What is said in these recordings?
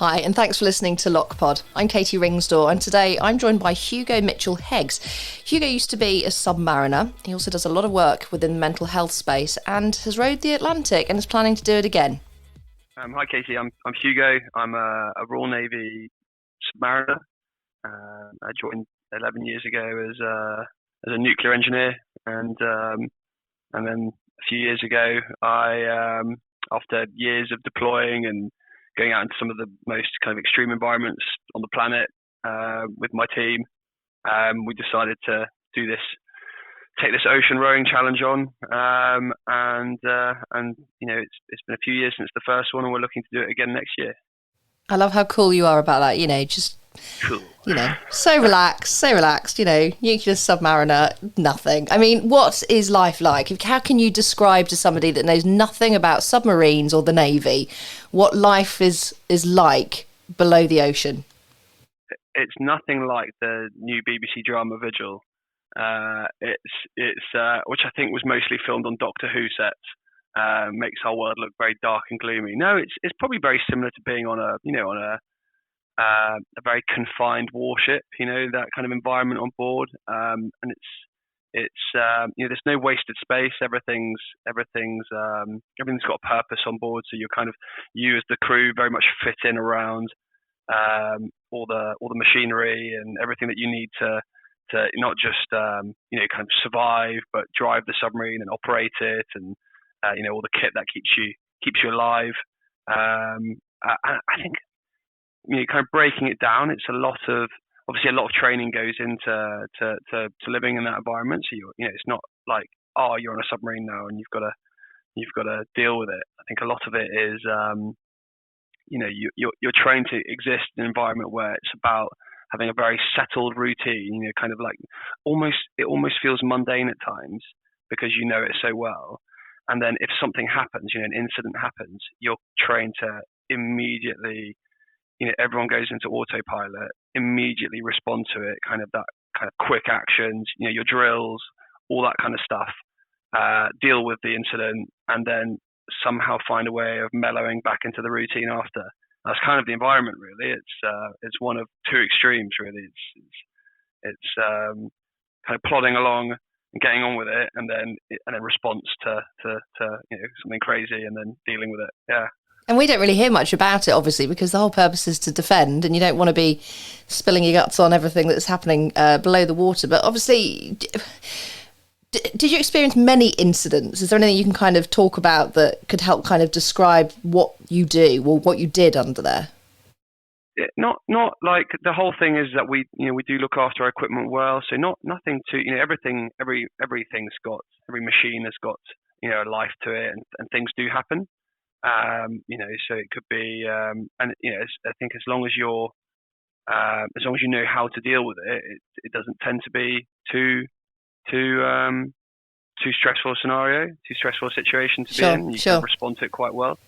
Hi, and thanks for listening to Loqpod. I'm Katy Ringsdore, and today I'm joined by Hugo Mitchell-Heggs. Hugo used to be a submariner. He also does a lot of work within the mental health space and has rowed the Atlantic and is planning to do it again. Hi, Katy. I'm Hugo. I'm a Royal Navy submariner. I joined 11 years ago as a nuclear engineer, and then a few years ago, after years of deploying and going out into some of the most kind of extreme environments on the planet with my team, we decided to take this ocean rowing challenge on, and it's been a few years since the first one, and we're looking to do it again next year. I love how cool you are about that. Just cool. So relaxed. Nuclear submariner, nothing. I mean, what is life like? How can you describe to somebody that knows nothing about submarines or the Navy what life is like below the ocean? It's nothing like the new BBC drama Vigil. It's which I think was mostly filmed on Doctor Who sets. Makes our world look very dark and gloomy. No, it's probably very similar to being on a very confined warship, that kind of environment on board, and it's there's no wasted space. Everything's got a purpose on board, so you as the crew very much fit in around all the machinery and everything that you need to not just kind of survive, but drive the submarine and operate it, and all the kit that keeps you alive. I think kind of breaking it down, it's obviously a lot of training goes into to living in that environment. So it's not like, oh, you're on a submarine now and you've got to deal with it. I think a lot of it is you're trained to exist in an environment where it's about having a very settled routine, kind of like it almost feels mundane at times because you know it so well. And then if something happens, an incident happens, you're trained to immediately, everyone goes into autopilot, immediately respond to it, kind of quick actions, your drills, all that kind of stuff, deal with the incident, and then somehow find a way of mellowing back into the routine after. That's kind of the environment, really. It's one of two extremes, really. It's kind of plodding along and getting on with it, and then response to something crazy, and then dealing with it. Yeah. And we don't really hear much about it, obviously, because the whole purpose is to defend, and you don't want to be spilling your guts on everything that's happening below the water. But obviously, did you experience many incidents? Is there anything you can kind of talk about that could help kind of describe what you do or what you did under there? Not like the whole thing is that we do look after our equipment well. So nothing to everything. Everything's got, every machine has got a life to it, and things do happen. So it could be, and I think as long as you know how to deal with it, it doesn't tend to be too stressful scenario, too stressful a situation to be in. You can respond to it quite well.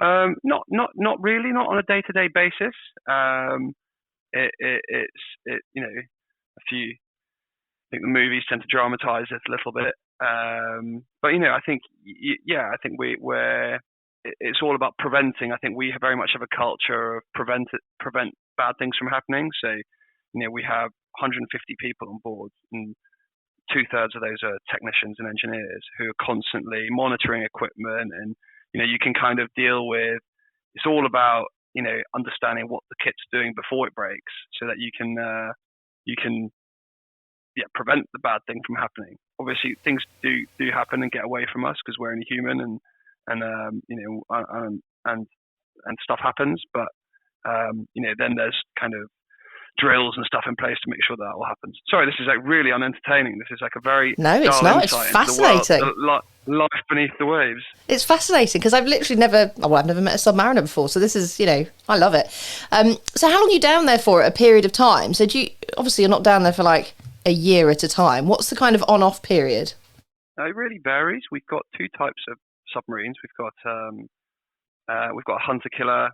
Not really, not on a day-to-day basis. A few. I think the movies tend to dramatize it a little bit, but I think it's all about preventing. I think we very much have a culture of prevent bad things from happening. So, we have 150 people on board, and 2/3 of those are technicians and engineers who are constantly monitoring equipment, and you can kind of deal with. It's all about understanding what the kit's doing before it breaks, so that you can prevent the bad thing from happening. Obviously, things do happen and get away from us because we're only human, and stuff happens, but then there's kind of drills and stuff in place to make sure that all happens. Sorry, this is like really unentertaining. This is like a very it's not. It's fascinating. Life beneath the waves. It's fascinating because I've literally I've never met a submariner before. So this is, I love it. So how long are you down there for? A period of time? So obviously you're not down there for like a year at a time. What's the kind of on-off period? It really varies. We've got two types of submarines. We've got a hunter-killer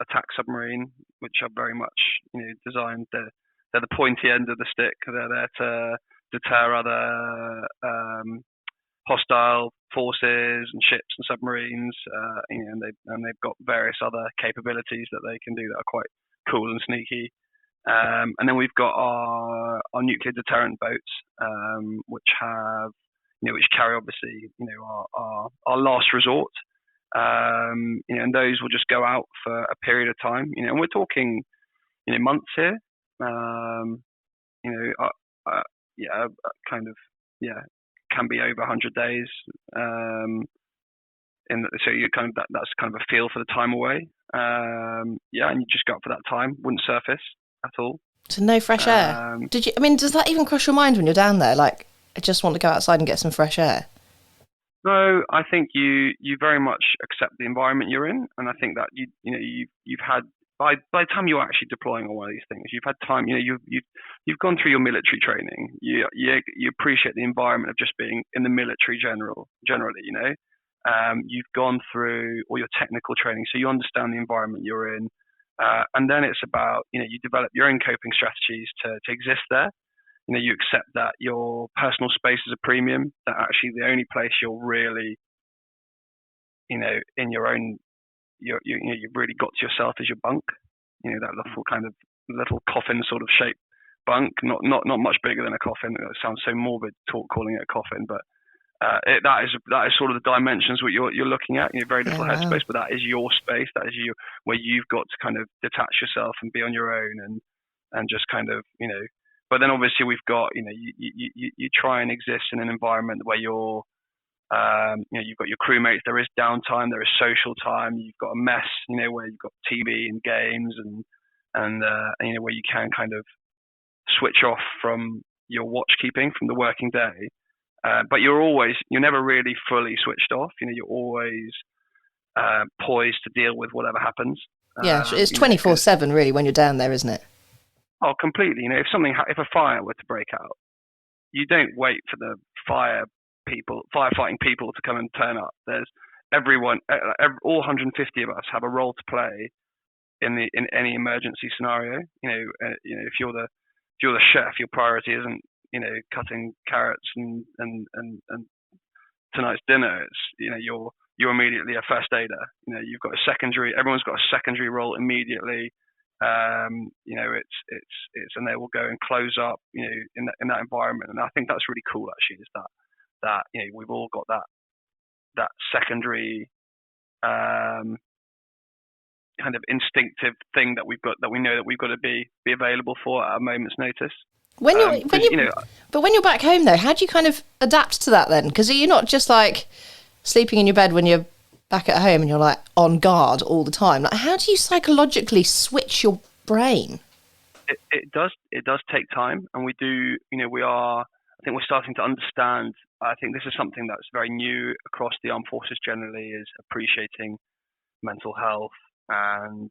attack submarine, which are very much designed. They're the pointy end of the stick. They're there to deter other hostile forces and ships and submarines, and they've got various other capabilities that they can do that are quite cool and sneaky. And then we've got our nuclear deterrent boats, which have, which carry obviously, our last resort. And those will just go out for a period of time, and we're talking, months here. Can be over 100 days. So you kind of that's kind of a feel for the time away. And you just go up for that time. Wouldn't surface at all. So no fresh air. Does that even cross your mind when you're down there? Like, I just want to go outside and get some fresh air. No, I think you very much accept the environment you're in, and I think that you've had by the time you're actually deploying on one of these things, you've had time. You've gone through your military training. You appreciate the environment of just being in the military generally. You've gone through all your technical training, so you understand the environment you're in, and then it's about you develop your own coping strategies to exist there. You accept that your personal space is a premium, that actually the only place you're really, in your own, you've really got to yourself is your bunk. That little coffin sort of shaped bunk, not much bigger than a coffin. It sounds so morbid calling it a coffin, but that is sort of the dimensions what you're looking at. Very little headspace, but that is your space. That is where you've got to kind of detach yourself and be on your own and just kind of But then obviously we've got you try and exist in an environment where you're you've got your crewmates. There is downtime. There is social time. You've got a mess. Where you've got TV and games and where you can kind of switch off from your watch keeping from the working day. But you're never really fully switched off. You're always poised to deal with whatever happens. Yeah, it's 24/7 really when you're down there, isn't it? Oh, completely. If a fire were to break out, you don't wait for the firefighting people to come and turn up. There's everyone, all 150 of us have a role to play in any emergency scenario. If you're the chef, your priority isn't cutting carrots and tonight's dinner. It's you're immediately a first aider. You've got everyone's got a secondary role immediately. It's and they will go and close up in that environment, and I think that's really cool actually, is that we've all got that secondary kind of instinctive thing that we know that we've got to be available for at a moment's notice. But when you're back home though, how do you kind of adapt to that then? Because are you not just like sleeping in your bed when you're back at home and you're like on guard all the time? Like, how do you psychologically switch your brain? It does take time, and we do. I think we're starting to understand. I think this is something that's very new across the armed forces generally, is appreciating mental health, and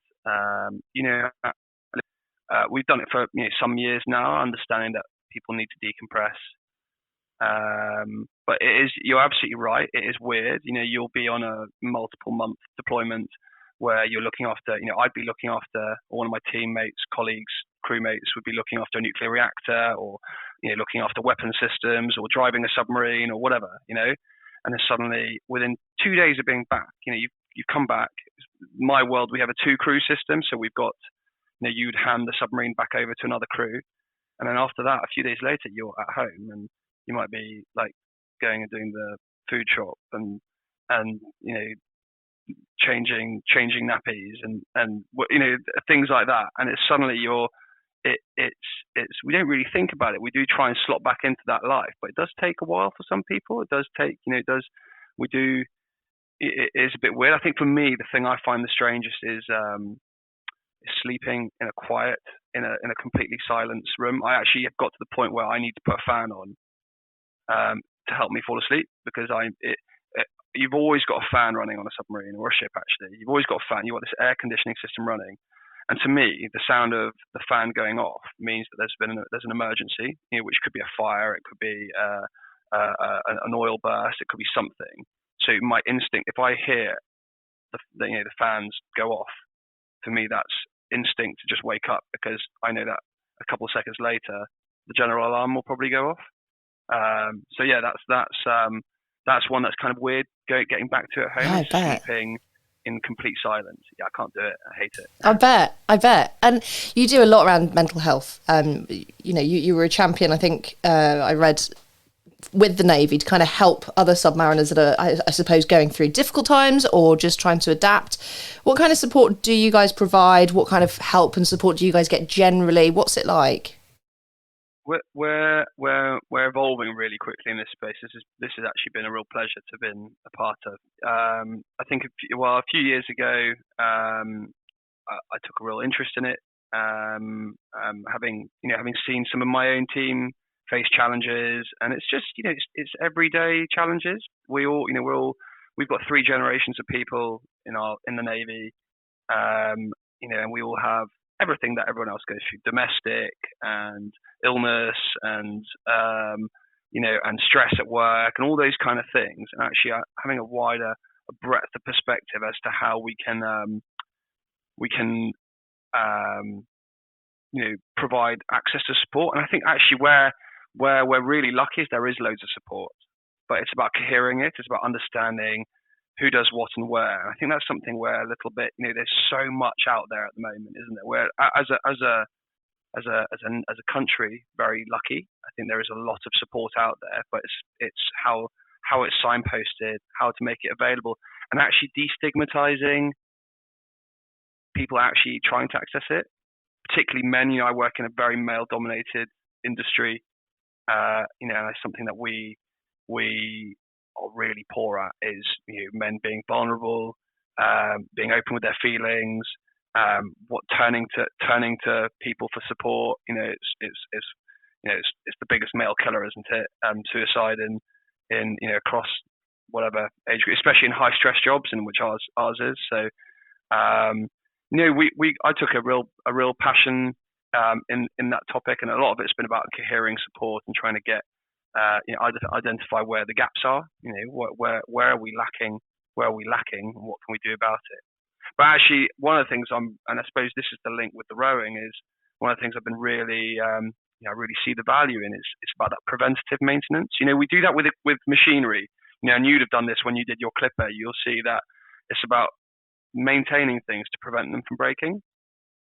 we've done it for some years now, understanding that people need to decompress. But you're absolutely right. It is weird. You'll be on a multiple month deployment where you're looking after, I'd be looking after, or one of my teammates, colleagues, crewmates would be looking after a nuclear reactor, or, looking after weapon systems, or driving a submarine, or whatever, and then suddenly within 2 days of being back, you come back. My world, we have a 2-crew system. So we've got, you'd hand the submarine back over to another crew. And then after that, a few days later, you're at home, and you might be like going and doing the food shop and changing nappies and things like that. And it's suddenly we don't really think about it. We do try and slot back into that life, but it does take a while for some people. It does take, it is a bit weird. I think for me, the thing I find the strangest is sleeping in a quiet, in a completely silenced room. I actually have got to the point where I need to put a fan on to help me fall asleep, because you've always got a fan running on a submarine or a ship. Actually, you've always got a fan. You've got this air conditioning system running, and to me, the sound of the fan going off means that there's an emergency, which could be a fire, it could be an oil burst, it could be something. So my instinct, if I hear the fans go off, for me that's instinct to just wake up, because I know that a couple of seconds later the general alarm will probably go off. So yeah, that's that's one that's kind of weird getting back to at home. I is bet. sleeping in complete silence. Yeah, I can't do it. I hate it. I bet. And you do a lot around mental health. You were a champion, I think, I read, with the Navy to kind of help other submariners that are, I suppose, going through difficult times or just trying to adapt. What kind of support do you guys provide? What kind of help and support do you guys get generally? What's it like? We're evolving really quickly in this space. This has actually been a real pleasure to have been a part of. I think a few years ago, I took a real interest in it. Having seen some of my own team face challenges, and it's just it's everyday challenges. We've got 3 generations of people in the Navy, and we all have everything that everyone else goes through: domestic and illness, and and stress at work, and all those kind of things. And actually, having a breadth of perspective as to how we can provide access to support. And I think actually where we're really lucky is there is loads of support, but it's about cohering it. It's about understanding who does what and where. And I think that's something where a little bit, there's so much out there at the moment, isn't there? Where as a country, very lucky. I think there is a lot of support out there, but it's how it's signposted, how to make it available, and actually destigmatizing people actually trying to access it, particularly men. I work in a very male-dominated industry, and it's something that we are really poor at, is men being vulnerable, being open with their feelings, turning to people for support. It's the biggest male killer, isn't it? Suicide in across whatever age group, especially in high stress jobs, in which ours is. So I took a real passion in that topic, and a lot of it's been about cohering support and trying to get identify where the gaps are. Where are we lacking? Where are we lacking? And what can we do about it? But actually, one of the things and I suppose this is the link with the rowing, is one of the things I've been really really see the value in is it's about that preventative maintenance. We do that with machinery. And you'd have done this when you did your clipper. You'll see that it's about maintaining things to prevent them from breaking.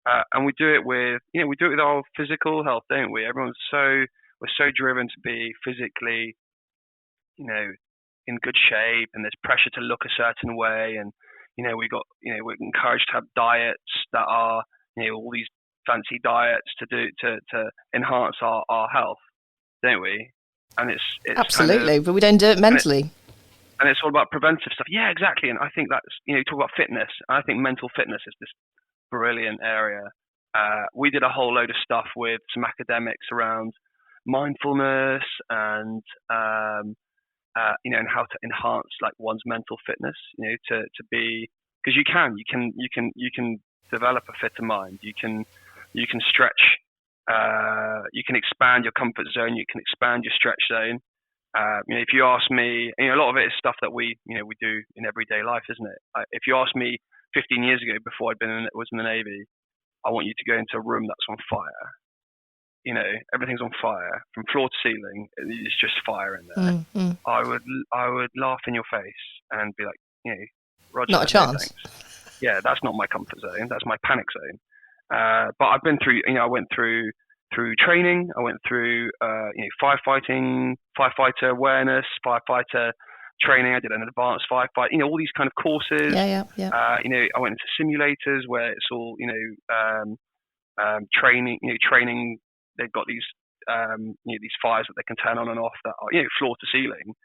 And we do it with our physical health, don't we? We're so driven to be physically, in good shape, and there's pressure to look a certain way, and we're encouraged to have diets that are all these fancy diets to enhance our health, don't we? And it's absolutely, but we don't do it mentally. And it's all about preventive stuff. Yeah, exactly. And I think that's, talk about fitness. I think mental fitness is this brilliant area. We did a whole load of stuff with some academics around mindfulness and and how to enhance like one's mental fitness. To be, because you can develop a fitter mind. You can stretch. You can expand your comfort zone. You can expand your stretch zone. If you ask me, a lot of it is stuff that we do in everyday life, isn't it? If you ask me 15 years ago, before was in the Navy, I want you to go into a room that's on fire. Everything's on fire from floor to ceiling. It's just fire in there. Mm-hmm. I would laugh in your face and be like, Roger, not a chance. Yeah, that's not my comfort zone. That's my panic zone. But I've been through. I went through training. I went through firefighting, firefighter awareness, firefighter training. I did an advanced firefight. All these kind of courses. Yeah. I went into simulators where it's all training. Training. They've got these these fires that they can turn on and off that are floor to ceiling.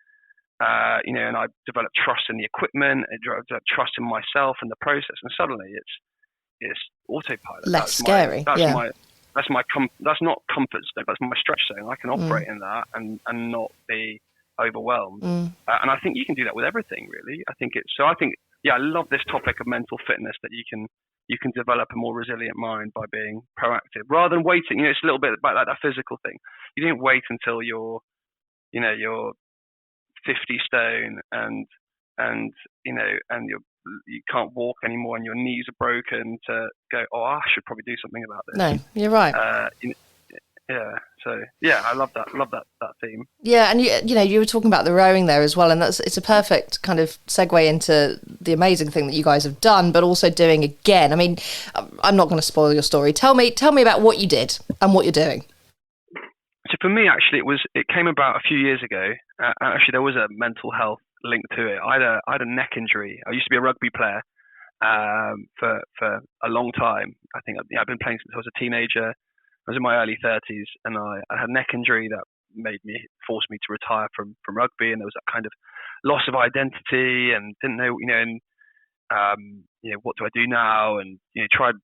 And I developed trust in the equipment. I developed trust in myself and the process. And suddenly it's autopilot. Less scary. That's not comfort zone. That's my stretch zone. I can operate in that and not be overwhelmed. And I think you can do that with everything, really. I love this topic of mental fitness, that you can develop a more resilient mind by being proactive rather than waiting. It's a little bit about that physical thing. You don't wait until you're 50 stone and you can't walk anymore and your knees are broken to go, I should probably do something about this. No, you're right. Yeah. So yeah, I love that theme. Yeah, and you were talking about the rowing there as well, and it's a perfect kind of segue into the amazing thing that you guys have done, but also doing again. I mean, I'm not going to spoil your story. Tell me about what you did and what you're doing. So for me, actually, it came about a few years ago. Actually, there was a mental health link to it. I had a neck injury. I used to be a rugby player for a long time. I think I've been playing since I was a teenager. I was in my early 30s, and I had a neck injury that forced me to retire from rugby, and there was that kind of loss of identity and didn't know, and what do I do now? And tried.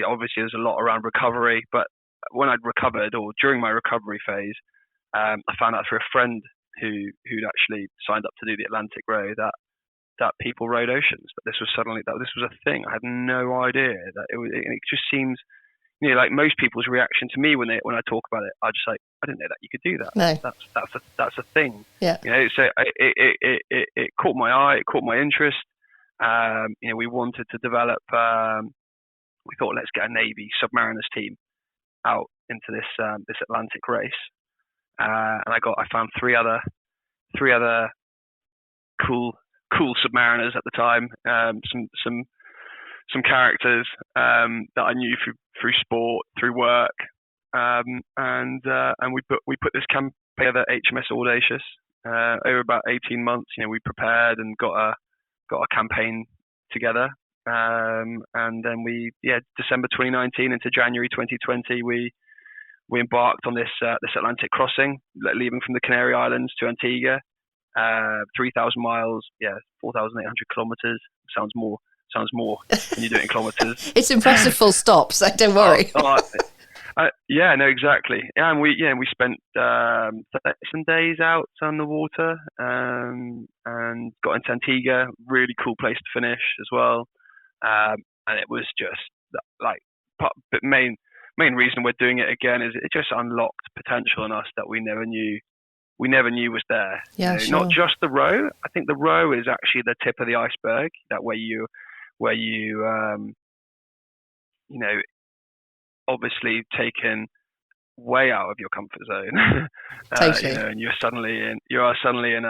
Obviously, there's a lot around recovery, but when I'd recovered, or during my recovery phase, I found out through a friend who'd actually signed up to do the Atlantic Row that people rowed oceans. But this was a thing. I had no idea that it just seems, like most people's reaction to me when I talk about it, I just like, I didn't know that you could do that. No. That's a thing. Yeah. So it caught my eye, it caught my interest. We wanted to develop. We thought, let's get a Navy submariners team out into this Atlantic race, and I found three other cool submariners at the time. Some characters that I knew through sport, through work, and we put this campaign together, HMS Oardacious, over about 18 months. We prepared and got a campaign together, and then December 2019 into January 2020 we embarked on this Atlantic crossing, leaving from the Canary Islands to Antigua, 3,000 miles, 4,800 kilometers. Sounds more when you do it in kilometers. It's impressive, full stop. So don't worry. No, exactly. Yeah, and we spent some days out on the water, and got into Antigua. Really cool place to finish as well. And it was just but main reason we're doing it again is it just unlocked potential in us that we never knew was there. Yeah, sure. Not just the row. I think the row is actually the tip of the iceberg. That where you obviously taken way out of your comfort zone. Totally. And you are suddenly in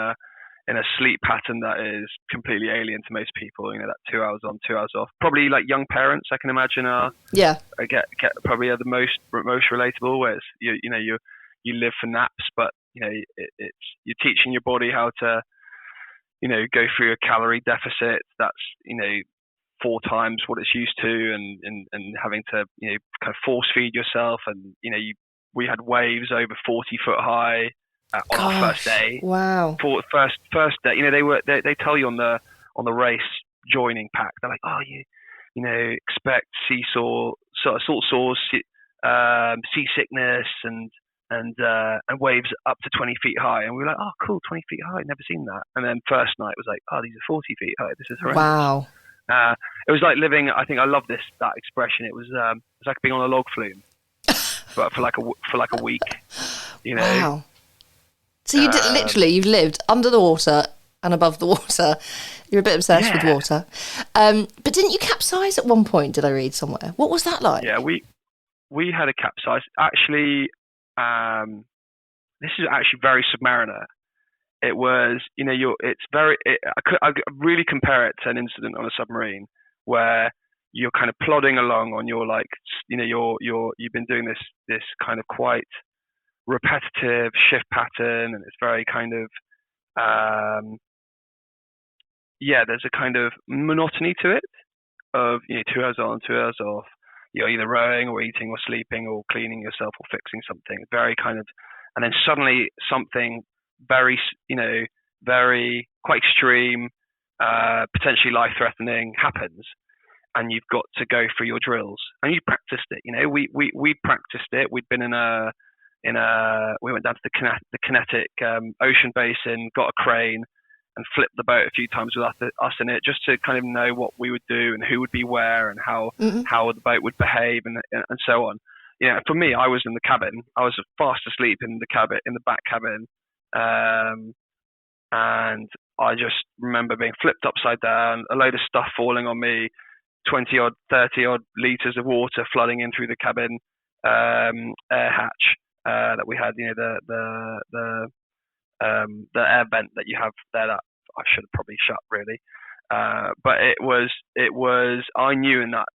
a sleep pattern that is completely alien to most people. That 2 hours on, 2 hours off. Probably like young parents, I can imagine, get probably are the most relatable. Where it's, you live for naps, but it's you're teaching your body how to go through a calorie deficit that's 4 times what it's used to, and having to kind of force feed yourself, and we had waves over 40 foot high on our first day. Wow. For first day, they tell you on the race joining pack, they're like, expect salt sores, seasickness, and waves up to 20 feet high. And we were like, oh cool, 20 feet high, never seen that. And then first night was like, oh, these are 40 feet high, this is horrendous. Wow. It was like living, I think I love that expression. It was like being on a log flume, but for like a week, Wow. So you literally, you've lived under the water and above the water. You're a bit obsessed with water. But didn't you capsize at one point, did I read somewhere? What was that like? Yeah, we had a capsize. Actually, this is actually very Submariner. It was, I really compare it to an incident on a submarine where you're kind of plodding along on your, you've been doing this kind of quite repetitive shift pattern, and it's very kind of, there's a kind of monotony to it of, 2 hours on, 2 hours off. You're either rowing or eating or sleeping or cleaning yourself or fixing something. Very kind of, and then suddenly something very, very quite extreme, potentially life-threatening happens, and you've got to go through your drills. And you practiced it. We practiced it. We'd been we went down to the kinetic ocean basin, got a crane, and flipped the boat a few times with us in it, just to kind of know what we would do and who would be where and how the boat would behave and so on. For me, I was in the cabin. I was fast asleep in the back cabin. And I just remember being flipped upside down, a load of stuff falling on me, 20 odd, 30 odd litres of water flooding in through the cabin air hatch. that we had. The air vent that you have there that I should have probably shut really. But it was I knew in that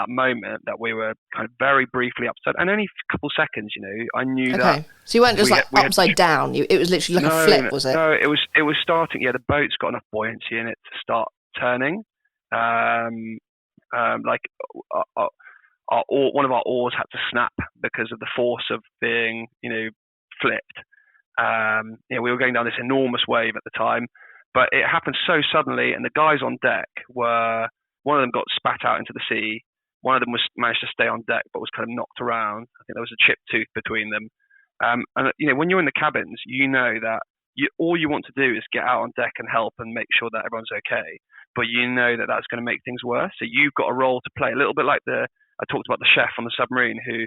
moment that we were kind of very briefly upside, and only a couple seconds, I knew that. So you weren't just upside down. It was literally like a flip, was it? No, it was starting. Yeah, the boat's got enough buoyancy in it to start turning. Like one of our oars had to snap because of the force of being, flipped. We were going down this enormous wave at the time, but it happened so suddenly, and the guys on deck one of them got spat out into the sea. One of them managed to stay on deck, but was kind of knocked around. I think there was a chipped tooth between them. And when you're in the cabins, you know that all you want to do is get out on deck and help and make sure that everyone's okay. But you know that that's going to make things worse. So you've got a role to play, a little bit like I talked about the chef on the submarine, who,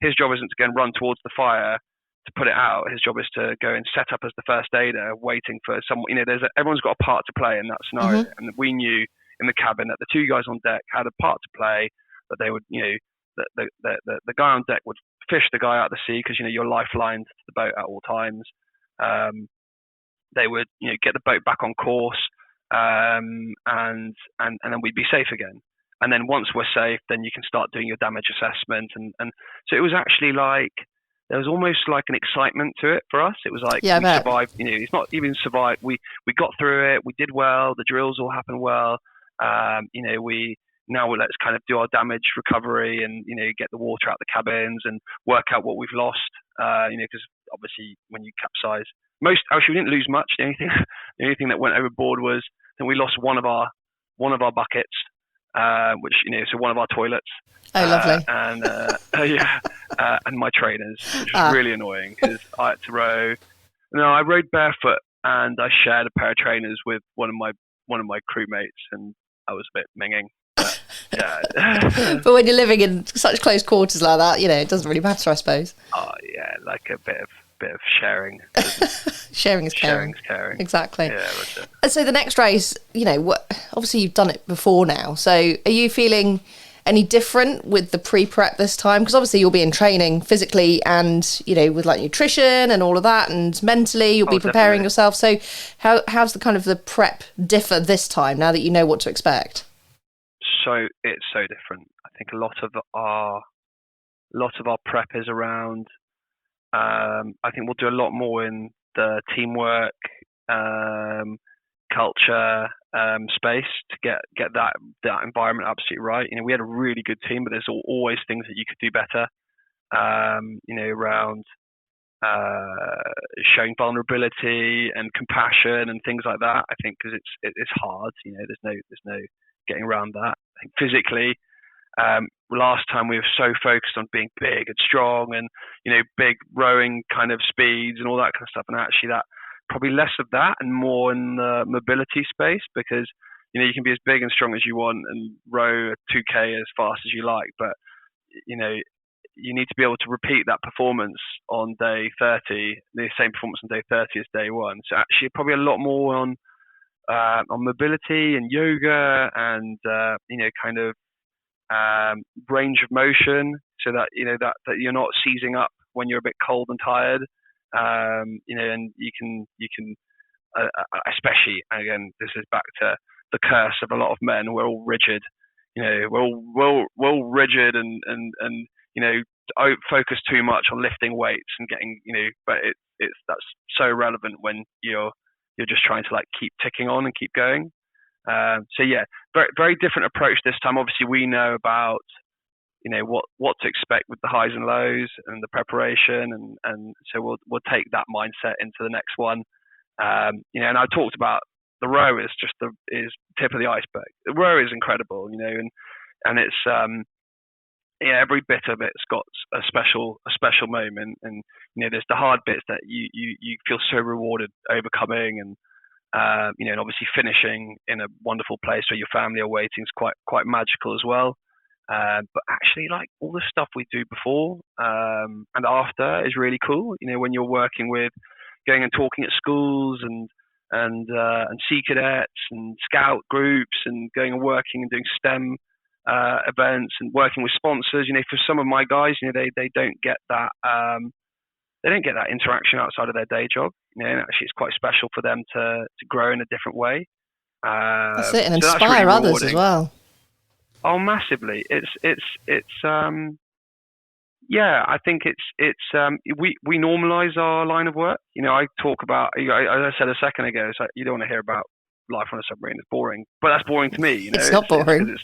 his job isn't to go and run towards the fire to put it out. His job is to go and set up as the first aider, waiting for someone. Everyone's got a part to play in that scenario, and we knew in the cabin that the two guys on deck had a part to play. That they would, the guy on deck would fish the guy out of the sea because you're lifelined to the boat at all times. They would, get the boat back on course, and then we'd be safe again. And then once we're safe, then you can start doing your damage assessment. And so it was actually like, there was almost like an excitement to it for us. It was like, we survived, it's not even survived. We got through it. We did well. The drills all happened well. Let's kind of do our damage recovery and, get the water out the cabins and work out what we've lost. Because obviously when you capsize, we didn't lose much. The only thing that went overboard was that we lost one of our buckets. So one of our toilets. Oh, lovely. And my trainers, which was really annoying because I had to row. No, I rowed barefoot and I shared a pair of trainers with one of my crewmates, and I was a bit minging. But, yeah. But when you're living in such close quarters like that, it doesn't really matter, I suppose. Oh yeah, like a bit of sharing. Sharing is caring. Exactly. Yeah. And so the next race, obviously you've done it before now. So are you feeling any different with the pre-prep this time? Because obviously you'll be in training physically and, with like nutrition and all of that, and mentally you'll be preparing yourself. So how's the kind of the prep differ this time now that you know what to expect? So it's so different. I think a lot of our prep is around. I think we'll do a lot more in the teamwork, culture space to get that environment absolutely right. We had a really good team, but there's always things that you could do better. Around showing vulnerability and compassion and things like that. I think because it's hard. There's no getting around that. I think physically. Last time we were so focused on being big and strong and, big rowing kind of speeds and all that kind of stuff. And actually that probably less of that and more in the mobility space, because, you can be as big and strong as you want and row a 2K as fast as you like. But, you need to be able to repeat that performance on day 30, the same performance on day 30 as day one. So actually probably a lot more on mobility and yoga and, kind of, range of motion, so that that you're not seizing up when you're a bit cold and tired, and you can especially, again, this is back to the curse of a lot of men. We're all rigid, we're all rigid and focus too much on lifting weights and getting, but that's so relevant when you're just trying to like keep ticking on and keep going. So yeah, very, very different approach this time. Obviously, we know about, what to expect with the highs and lows and the preparation, and so we'll take that mindset into the next one. And I talked about the row is just is tip of the iceberg. The row is incredible, and it's every bit of it's got a special moment, and there's the hard bits that you feel so rewarded overcoming, and and obviously finishing in a wonderful place where your family are waiting is quite magical as well. But actually, like, all the stuff we do before and after is really cool. When you're working with going and talking at schools and sea cadets and scout groups and going and working and doing STEM events and working with sponsors. For some of my guys, they don't get that they don't get that interaction outside of their day job. And actually, it's quite special for them to grow in a different way. That's it, and so inspire that's really others as well. Oh, massively! I think we normalise our line of work. I talk about, as I said a second ago, it's like you don't want to hear about life on a submarine. It's boring, but that's boring to me. It's not boring.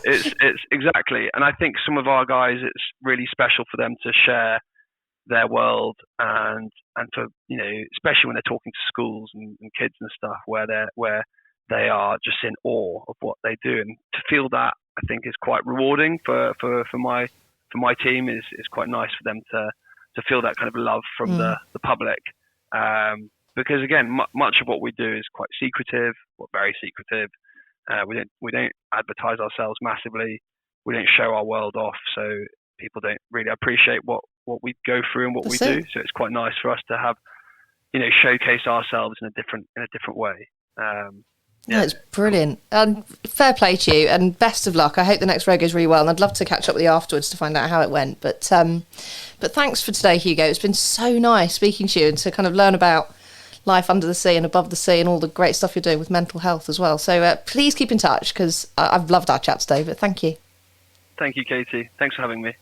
It's exactly, and I think some of our guys, it's really special for them to share their world and for especially when they're talking to schools and kids and stuff where they are just in awe of what they do, and to feel that I think is quite rewarding for my team. Is quite nice for them to feel that kind of love from the public, because again much of what we do is quite secretive, or very secretive. We don't advertise ourselves massively. We don't show our world off, so people don't really appreciate what we go through and what we do. So it's quite nice for us to have showcase ourselves in a different way. No, it's brilliant. Fair play to you, and best of luck. I hope the next row goes really well, and I'd love to catch up with you afterwards to find out how it went. But thanks for today, Hugo. It's been so nice speaking to you and to kind of learn about life under the sea and above the sea and all the great stuff you're doing with mental health as well. So please keep in touch, because I've loved our chat today. But thank you. Thank you, Katie. Thanks for having me.